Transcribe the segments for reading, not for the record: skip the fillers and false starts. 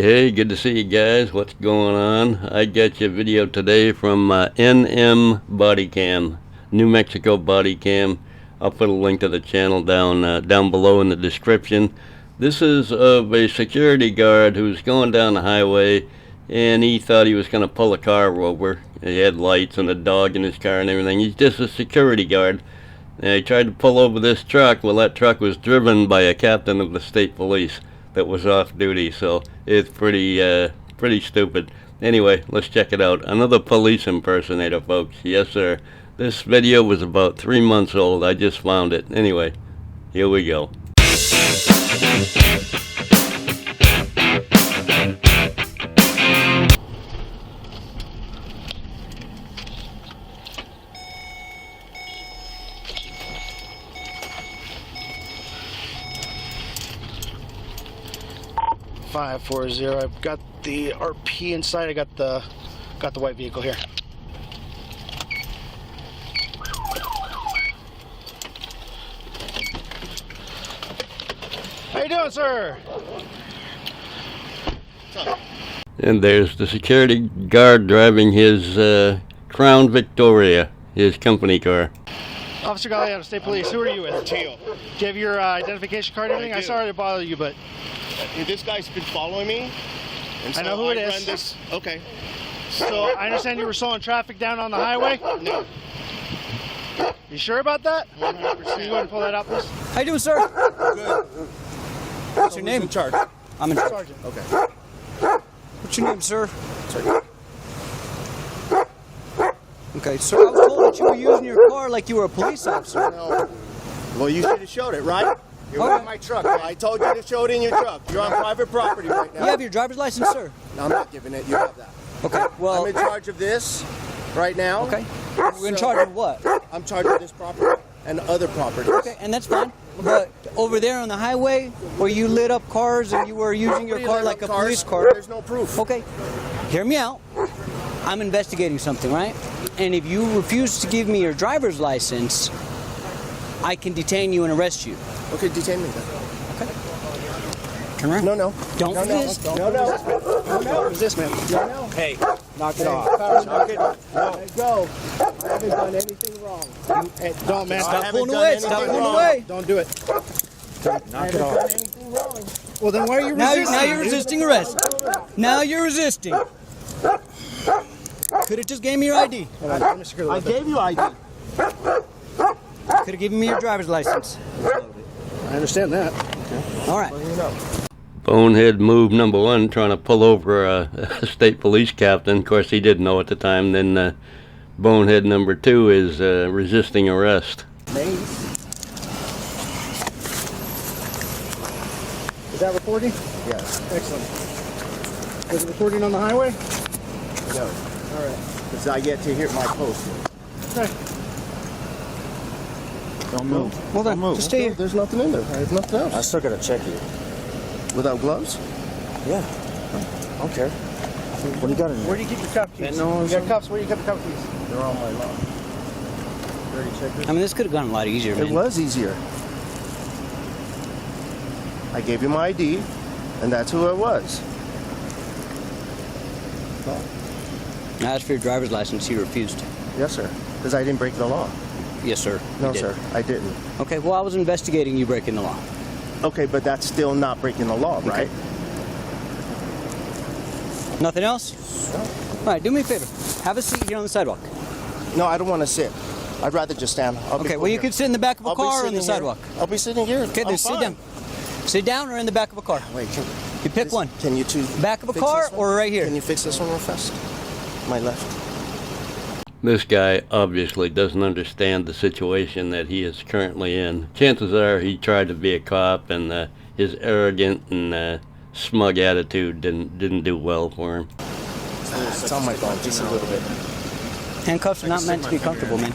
Hey, good to see you guys. What's going on? I got you a video today from NM Body Cam, New Mexico Body Cam. I'll put a link to the channel down below in the description. This is of a security guard who's going down the highway, and he thought he was going to pull a car over. He had lights and a dog in his car and everything. He's just a security guard. And he tried to pull over this truck. Well, that truck was driven by a captain of the state police that was off duty, so it's pretty stupid. Anyway, let's check it out. Another police impersonator, folks. Yes, sir. This video was about 3 months old. I just found it. Anyway, here we go. 540. I've got the RP inside. I got the white vehicle here. How you doing, sir? And there's the security guard driving his Crown Victoria, his company car. Officer Galliano, State Police. Who are you with? Teal. Do you have your identification card and everything? I'm sorry to bother you, but This guy's been following me. And so I know who it is. Okay. So I understand you were slowing traffic down on the highway? No. You sure about that? 100%. Can you go ahead and pull that up, please? How you doing, sir? Good. What's your name? In charge. I'm in charge. Sergeant. Okay. What's your name, sir? Sergeant. Okay, sir, I was told that you were using your car like you were a police officer. No. Well, you should have showed it, right? You're in my truck. I told you to show it in your truck. You're on private property right now. You have your driver's license, sir? No, I'm not giving it. You have that. Okay, well... I'm in charge of this right now. Okay. We're in charge of what? I'm charged of this property and other properties. Okay, and that's fine. But over there on the highway, where you lit up cars and you were using your car like a police car... There's no proof. Okay, hear me out. I'm investigating something, right? And if you refuse to give me your driver's license, I can detain you and arrest you. Okay, detain me then. Okay. Turn around. No. Don't resist. No. Resist, man. No. Hey, Knock it off. Knock it off. No. Let go. I haven't done anything wrong. Hey, don't, man. stop pulling away. Stop pulling away. Don't do it. Knock it off. Done anything wrong. Well, then why are you resisting? Now you're resisting arrest. Now you're resisting. Could have just gave me your ID. I gave you ID. Could have given me your driver's license. I understand that. All right. Bonehead move number one, trying to pull over a state police captain. Of course, he didn't know at the time. Then bonehead number two is resisting arrest. Is that recording? Yes. Excellent. Is it recording on the highway? No. All right. Because I get to hit my post. Okay. Don't move. Well then, just stay here. There's nothing in there. There's nothing else. I still gotta check you. Without gloves? Yeah. I don't care. What do you got in Where there? do you keep your cuff keys? You got cuffs? Where do you keep the cuff keys? They're on my lawn. Dirty checkers. I mean, this could have gone a lot easier, man. It was easier. I gave you my ID, and that's who it was. I asked for your driver's license. You refused. Yes, sir. Because I didn't break the law. Yes, sir. No, You did. sir. I didn't. Okay, well, I was investigating you breaking the law. Okay, but that's still not breaking the law, right? Nothing else? No. All right, do me a favor. Have a seat here on the sidewalk. No, I don't want to sit. I'd rather just stand. Okay, well, you could sit in the back of a car or on the sidewalk. I'll be sitting here. Okay, then I'm sit fine. down. Sit down or in the back of a car. Wait, You pick one. Can you two Back of a fix car this one? or right here? Can you fix this one real fast? My left. This guy obviously doesn't understand the situation that he is currently in. Chances are he tried to be a cop, and his arrogant and smug attitude didn't do well for him. It's on my phone, just a little bit. Handcuffs are not meant to be comfortable, man.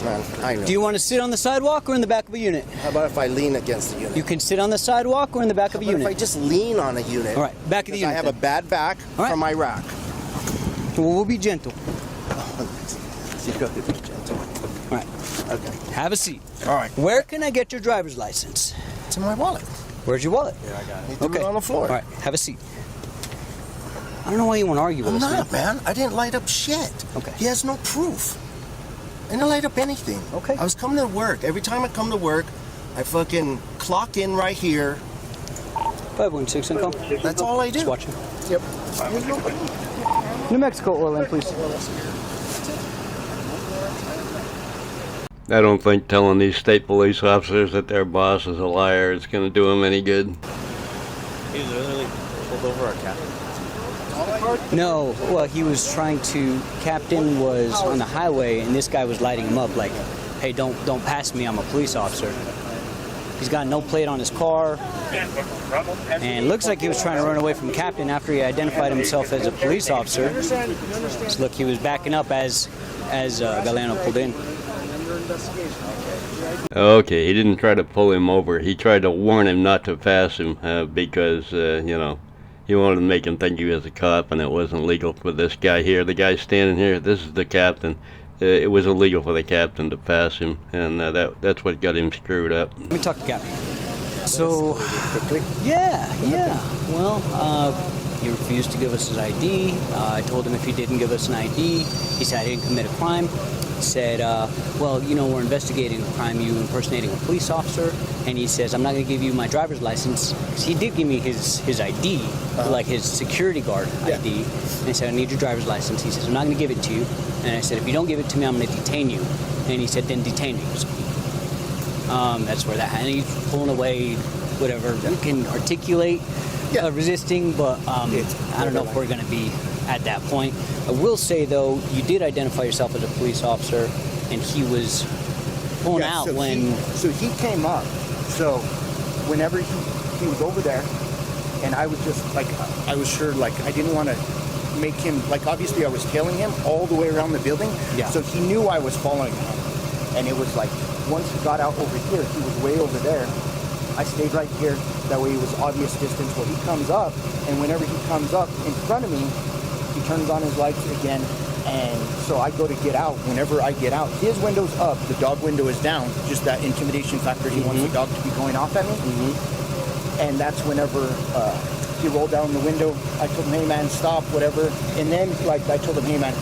Man, I know. Do you want to sit on the sidewalk or in the back of a unit? How about if I lean against the unit? You can sit on the sidewalk or in the back of a But if I unit. just lean on a unit, All right, back of the because I unit. have then. a bad back All right. from my rack. Well, we'll be gentle. You go to be gentle. All right, Okay. have a seat. All right. Where can I get your driver's license? It's in my wallet. Where's your wallet? Yeah, I got it. You threw Okay. it on the floor. All right, have a seat. I don't know why you want to argue with I'm us, not, man. I didn't light up shit. Okay. He has no proof. I didn't light up anything. Okay. I was coming to work. Every time I come to work, I fucking clock in right here. 516 income. That's all I do. Just watching. Yep. New Mexico oil in, please. I don't think telling these state police officers that their boss is a liar is going to do them any good. He literally pulled over our captain. No, well, he was trying to. Captain was on the highway, and this guy was lighting him up, like, "Hey, don't pass me. I'm a police officer." He's got no plate on his car, and it looks like he was trying to run away from Captain after he identified himself as a police officer. So look, he was backing up as Galeno pulled in. Okay, he didn't try to pull him over. He tried to warn him not to pass him because, he wanted to make him think he was a cop, and it wasn't legal for this guy here. The guy standing here, this is the captain. It was illegal for the captain to pass him, and that's what got him screwed up. Let me talk to Captain. So, yeah. Well, he refused to give us his ID. I told him if he didn't give us an ID, he said he didn't commit a crime. He said, well, we're investigating a crime, you impersonating a police officer. And he says, I'm not going to give you my driver's license. Because he did give me his ID, like his security guard ID. And he said, I need your driver's license. He says, I'm not going to give it to you. And I said, if you don't give it to me, I'm going to detain you. And he said, then detain me. So, that's where that, and he's pulling away, whatever. You can articulate resisting, but I don't know if we're going to be at that point. I will say, though, you did identify yourself as a police officer, and he was pulling out so when... So he came up. So whenever he was over there, and I was just, like, I was sure, like, I didn't want to make him, like, obviously I was tailing him all the way around the building. Yeah. So he knew I was following him. And it was like, once he got out over here, he was way over there. I stayed right here. That way it was obvious distance. Well, he comes up, and whenever he comes up in front of me, he turns on his lights again. And so I go to get out. Whenever I get out, his window's up, the dog window is down. Just that intimidation factor. He wants the dog to be going off at me. And that's whenever he rolled down the window. I told him, hey man, stop, whatever. And then, like, I told him, hey man,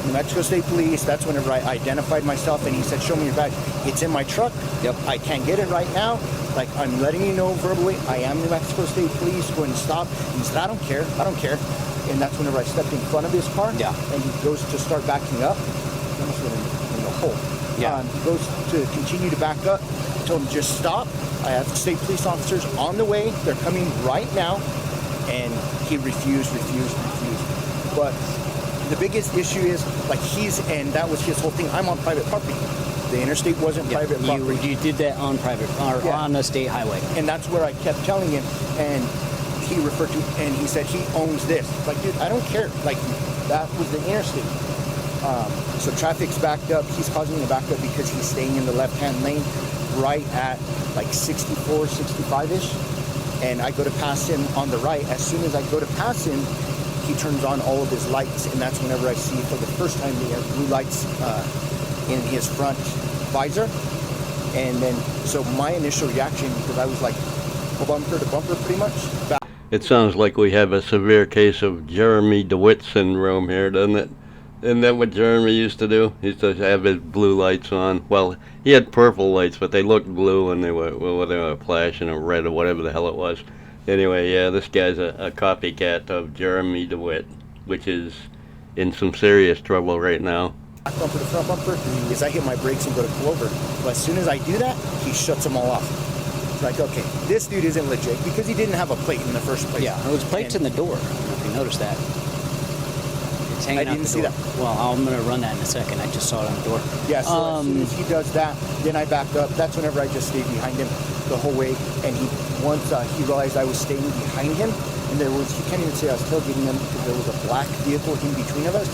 New Mexico State Police. That's whenever I identified myself, and he said, show me your badge. It's in my truck. Yep. I can't get it right now. Like, I'm letting you know verbally, I am New Mexico State Police. Go and stop. And he said, I don't care. And that's whenever I stepped in front of his car. Yeah. And he goes to start backing up. He almost went in the hole. Yeah. He goes to continue to back up. I told him, just stop. I have state police officers on the way. They're coming right now. And he refused. But the biggest issue is, like, and that was his whole thing. I'm on private property. The interstate wasn't private property. You did that on private, or on a state highway. And that's where I kept telling him, and he referred to, and he said he owns this. Like, dude, I don't care. Like, that was the interstate. So traffic's backed up. He's causing the backup because he's staying in the left-hand lane right at like 64, 65-ish. And I go to pass him on the right. As soon as I go to pass him, he turns on all of his lights. And that's whenever I see for the first time he has blue lights in his front visor. And then, so my initial reaction, because I was like bumper to bumper pretty much. It sounds like we have a severe case of Jeremy DeWitt syndrome here, doesn't it? Isn't that what Jeremy used to do? He used to have his blue lights on. Well, he had purple lights, but they looked blue, and they were flashing or red or whatever the hell it was. Anyway, yeah, this guy's a copycat of Jeremy DeWitt, which is in some serious trouble right now. Back bumper to front bumper is I hit my brakes and go to pull over. But as soon as I do that, he shuts them all off. It's like, okay, this dude isn't legit because he didn't have a plate in the first place. Yeah, there was plates in the door. If you noticed that. It's hanging I didn't see that. Well, I'm going to run that in a second. I just saw it on the door. Yeah, so as soon as he does that, then I back up. That's whenever I just stayed behind him the whole way. And once he realized I was staying behind him, and he can't even say I was tailgating him because there was a black vehicle in between us,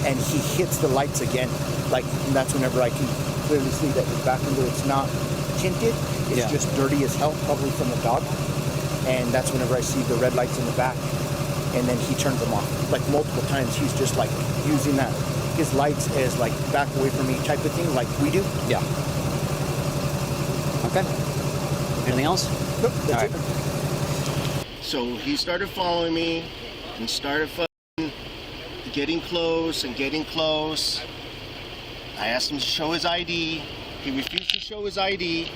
and he hits the lights again. Like, and that's whenever I can clearly see that his back window, it's not tinted, it's just dirty as hell, probably from the dog. And that's whenever I see the red lights in the back. And then he turns them off. Like multiple times, he's just like using his lights as like back away from me type of thing, like we do. Yeah. Okay. Anything else? Nope, that's All right. it. So he started following me, and started fucking getting close and getting close. I asked him to show his ID. He refused to show his ID.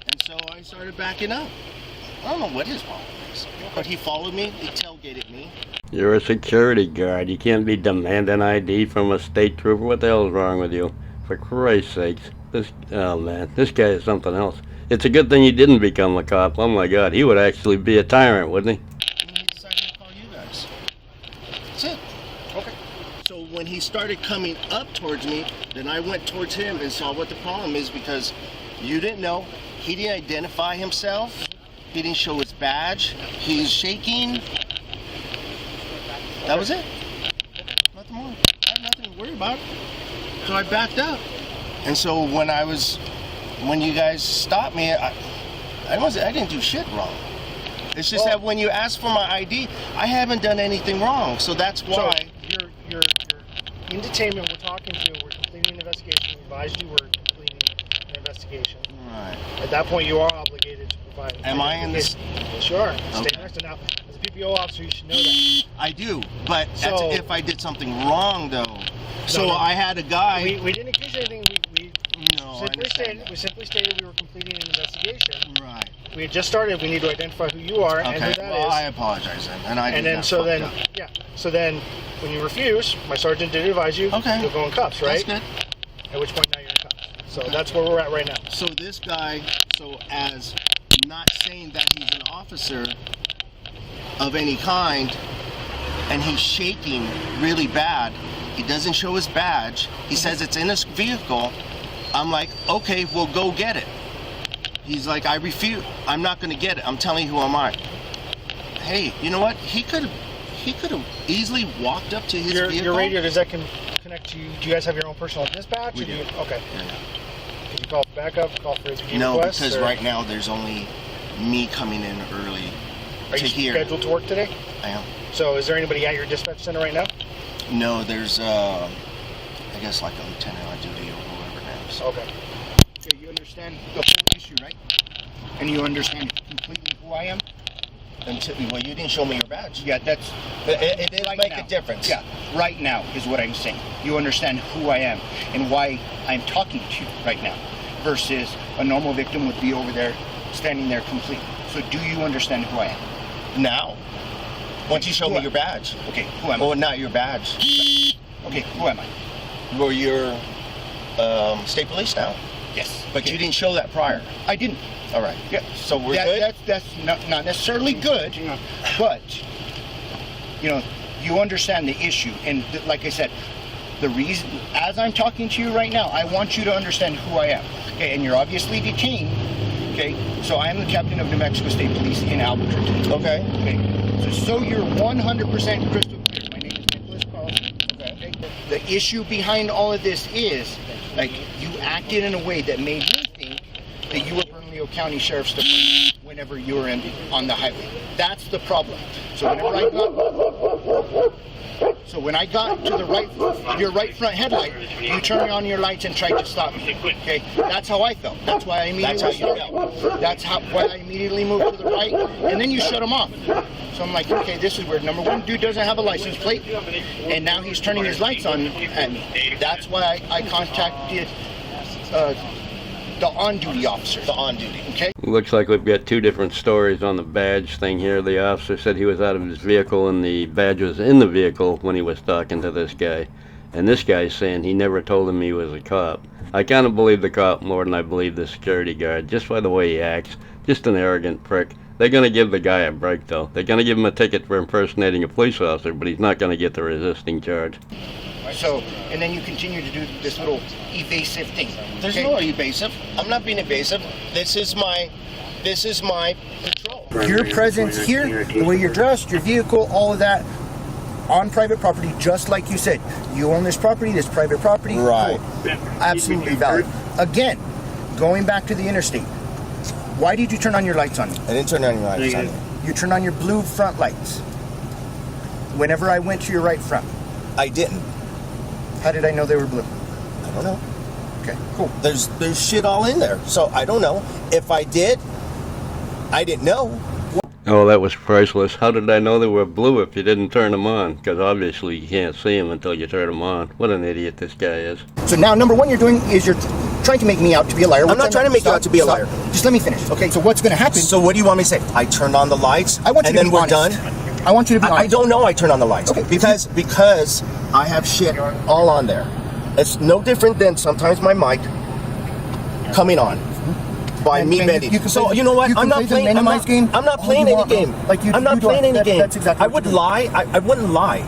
And so I started backing up. I don't know what his problem is, but he followed me, he tailgated me. You're a security guard. You can't be demanding ID from a state trooper. What the hell is wrong with you? For Christ's sakes. Oh man, this guy is something else. It's a good thing he didn't become a cop. Oh my God, he would actually be a tyrant, wouldn't he? And he decided to call you guys. That's it. Okay. So when he started coming up towards me, then I went towards him and saw what the problem is, because you didn't know. He didn't identify himself. He didn't show his badge. He's shaking. That was it. Nothing more. I had nothing to worry about. So I backed up. And so when you guys stopped me, I didn't do shit wrong. It's just that when you ask for my ID, I haven't done anything wrong. So that's why. So you're in detainment. We're talking to you. We're completing an investigation. We advised you we're completing an investigation. Right. At that point, you are obligated to provide. Am I in this? Yes, you are. Okay. Stay next to now. As a PPO officer, you should know that. I do, but So- that's if I did something wrong, though. So no. I had a guy. We didn't accuse anything. No, I We understand simply stated we were completing an investigation. Right. We had just started. We need to identify who you are and who Okay. that Well, is. I apologize then, and I did And then that so fucked then up. yeah. So then when you refuse, my sergeant did advise you. Okay. You'll go in cuffs, right? That's good. At which point now you're in cuffs. So that's where we're at right now. So this guy, as not saying that he's an officer of any kind, and he's shaking really bad. He doesn't show his badge. He says it's in his vehicle. I'm like, okay, well, go get it. He's like, I refuse. I'm not going to get it. I'm telling you who am I. Hey, you know what? He could have easily walked up to his vehicle. Your radio, does that connect to you? Do you guys have your own personal dispatch? We or do. Okay. Yeah. Could you call for backup? Call for APD No, requests? because or right now there's only me coming in early Are to you here. scheduled to work today? I am. So is there anybody at your dispatch center right now? No, there's I guess like a lieutenant on duty or whoever it is. Okay. Okay, you understand the whole issue, right? And you understand completely who I am? Well, you didn't show me your badge. Yeah, that's It did right make now. a difference. Yeah, right now is what I'm saying. You understand who I am and why I'm talking to you right now, versus a normal victim would be over there, standing there complete. So do you understand who I am? Now, once you show me your badge. Okay, who am I? Oh, not your badge. Okay, who am I? Well, you're state police now. Yes. But you didn't show that prior. I didn't. All right. Yeah. So we're good? That's not necessarily good, but you understand the issue. And like I said, the reason, as I'm talking to you right now, I want you to understand who I am. Okay, and you're obviously detained. Okay, so I am the captain of New Mexico State Police in Albuquerque. Okay. Okay, so you're 100% crystal clear. My name is Nicholas Carlson. Okay. The issue behind all of this is, like, you acted in a way that made me think that you were Bernalillo County Sheriff's Department whenever you were on the highway. That's the problem. So when I got to your right front headlight, you turned on your lights and tried to stop me. Okay, that's how I felt. That's why I immediately why I immediately moved to the right, and then you shut them off. So I'm like, okay, this is weird. Number one, dude doesn't have a license plate, and now he's turning his lights on at me. That's why I contacted the on-duty officer. The on-duty. Okay. Looks like we've got two different stories on the badge thing here. The officer said he was out of his vehicle and the badge was in the vehicle when he was talking to this guy. And this guy's saying he never told him he was a cop. I kind of believe the cop more than I believe the security guard, just by the way he acts. Just an arrogant prick. They're going to give the guy a break, though. They're going to give him a ticket for impersonating a police officer, but he's not going to get the resisting charge. So, and then you continue to do this little evasive thing. There's no evasive. I'm not being evasive. This is my patrol. Your presence here, the way you're dressed, your vehicle, all of that, on private property, just like you said. You own this property, this private property. Right. Cool. Absolutely valid. Again, going back to the interstate, why did you turn on your lights on me? I didn't turn on your lights on. You turned on your blue front lights whenever I went to your right front. I didn't. How did I know they were blue? I don't know. Okay, cool. There's shit all in there. So I don't know. If I did, I didn't know. Oh, that was priceless. How did I know they were blue if you didn't turn them on? Because obviously you can't see them until you turn them on. What an idiot this guy is. So now, number one, you're doing is you're trying to make me out to be a liar. I'm not trying to make you out to be a liar. Just let me finish. Okay, so what's going to happen? So what do you want me to say? I turned on the lights, I want you and to then be we're honest. done? I want you to be honest. I don't know I turned on the lights. Okay. Because I have shit all on there. It's no different than sometimes my mic coming on by And me you bending. can So play- you know what? you can I'm not play the playing. minimize game I'm not all playing you any want, bro. game. Like you- I'm not you do playing it. any game. That's exactly I what wouldn't you're lie. I wouldn't lie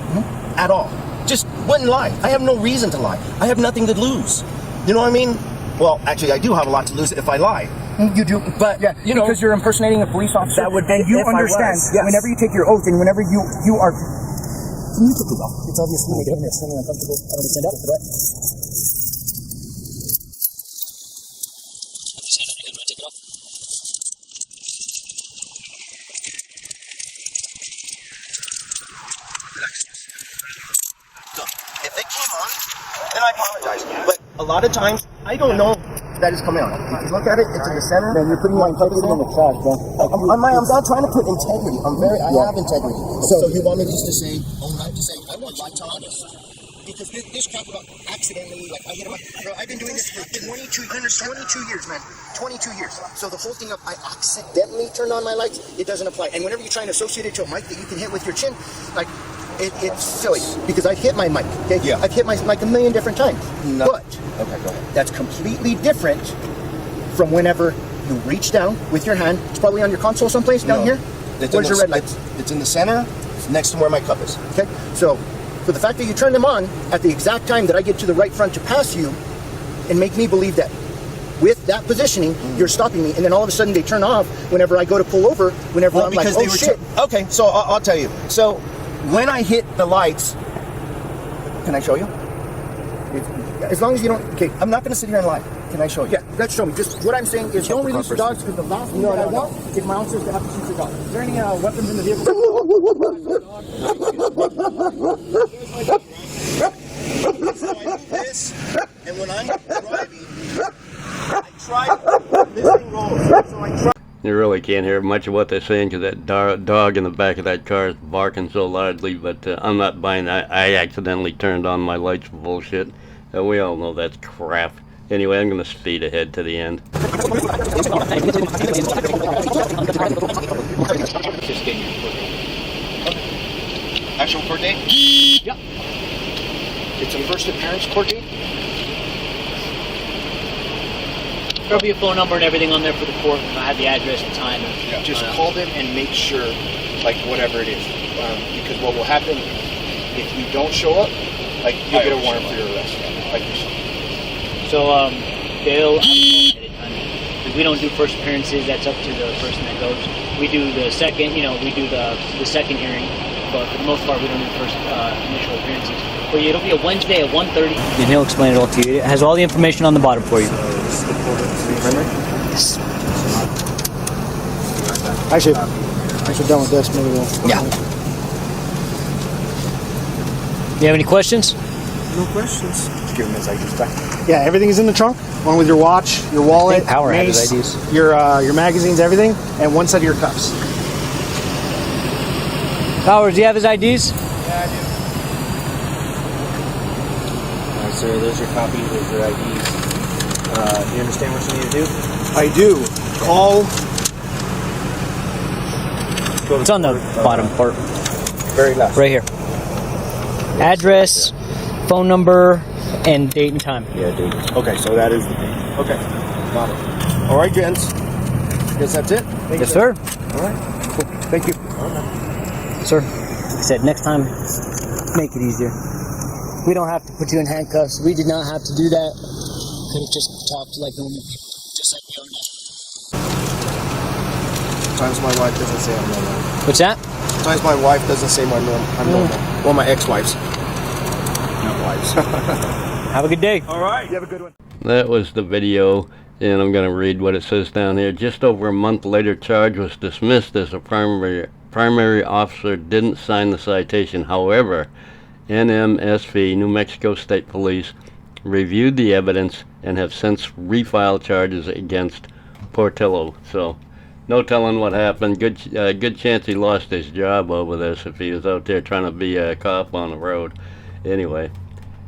at all. Just wouldn't lie. I have no reason to lie. I have nothing to lose. You know what I mean? Well, actually, I do have a lot to lose if I lie. You do, But, yeah, you know, because you're impersonating a police officer. that would be and you if I understand was, yes. whenever you take your oath and whenever you are. Can you take it off? It's obviously making me extremely uncomfortable. I don't stand up for that. If it came on, then I apologize. But a lot of times, I don't know that it's coming on. If you look at it, it's in the center. Man, you're putting my integrity in the trash, bro. I'm not trying to put integrity. I have integrity. So you want me just to say, not to say, I want you to honest. Because this crap about accidentally, like I hit him. Bro, I've been doing this for 22 years, man. 22 years. So the whole thing of I accidentally turned on my lights, it doesn't apply. And whenever you try and associate it to a mic that you can hit with your chin, like it's silly because I've hit my mic. Okay? Yeah. I've hit my mic a million different times. No. But Okay, go ahead. that's completely different from whenever you reach down with your hand. It's probably on your console someplace down here. Where's your red light? It's in the center. It's next to where my cup is. Okay, so for the fact that you turn them on at the exact time that I get to the right front to pass you and make me believe that with that positioning, you're stopping me, and then all of a sudden they turn off whenever I go to pull over, whenever I'm like, oh shit. Okay, so I'll tell you. So when I hit the lights, can I show you? As long as you don't, okay, I'm not going to sit here and lie. Can I show you? Yeah, let's show me. Just what I'm saying is don't release the dogs because the last thing that I want is my officers to have to shoot the dog. Is there any weapons in the vehicle? So I do this, and when I'm driving, I try this thing rolls. So I try. You really can't hear much of what they're saying because that dog in the back of that car is barking so loudly, but I'm not buying that. I accidentally turned on my lights for bullshit. We all know that's crap. Anyway, I'm going to speed ahead to the end. Actual court date? Yep. It's a first appearance court date? There'll be a phone number and everything on there for the court. I have the address and time. Just call them and make sure, like whatever it is, because what will happen if you don't show up, like you'll get a warrant for your arrest. Like So they'll because we don't do first appearances. That's up to the person that goes. We do the second. We do the second hearing, but for the most part, we don't do first initial appearances. But it'll be a Wednesday at 1:30. And he'll explain it all to you. It has all the information on the bottom for you. Actually, done with this. Maybe we'll. Yeah. You have any questions? No questions. just give them his IDs back. Yeah, everything's in the trunk. One with your watch, your wallet, Power had his mace, IDs. your magazines, everything, and one set of your cuffs. Powers, do you have his IDs? Yeah, I do. All right, sir. There's your copy. There's your IDs. Do you understand what you need to do? I do. Call. It's on the bottom part. Very last. Right here. Address, phone number, and date and time. Yeah, dude. Okay, so that is the thing. Okay, got it. All right, gents. Guess that's it. Yes, sir. All right. Cool. Thank you. All right. Sir, like I said, next time, make it easier. We don't have to put you in handcuffs. We did not have to do that. Could have just talked like normal people, just like we are now. Sometimes my wife doesn't say I'm normal. What's that? Sometimes my wife doesn't say I'm normal. Well, my ex-wives. Not wives. Have a good day. All right. You have a good one. That was the video, and I'm going to read what it says down here. Just over a month later, charge was dismissed as a primary officer didn't sign the citation. However, NMSV, New Mexico State Police, reviewed the evidence and have since refiled charges against Portillo. So no telling what happened. Good chance he lost his job over this if he was out there trying to be a cop on the road. Anyway,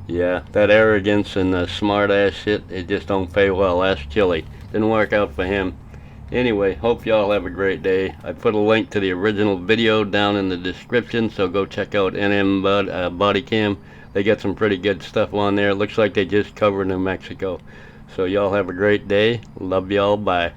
yeah, that arrogance and smart ass shit, it just don't pay well. Ask Chili. Didn't work out for him. Anyway, hope y'all have a great day. I put a link to the original video down in the description, so go check out NM Body Cam. They got some pretty good stuff on there. Looks like they just covered New Mexico. So y'all have a great day. Love y'all. Bye.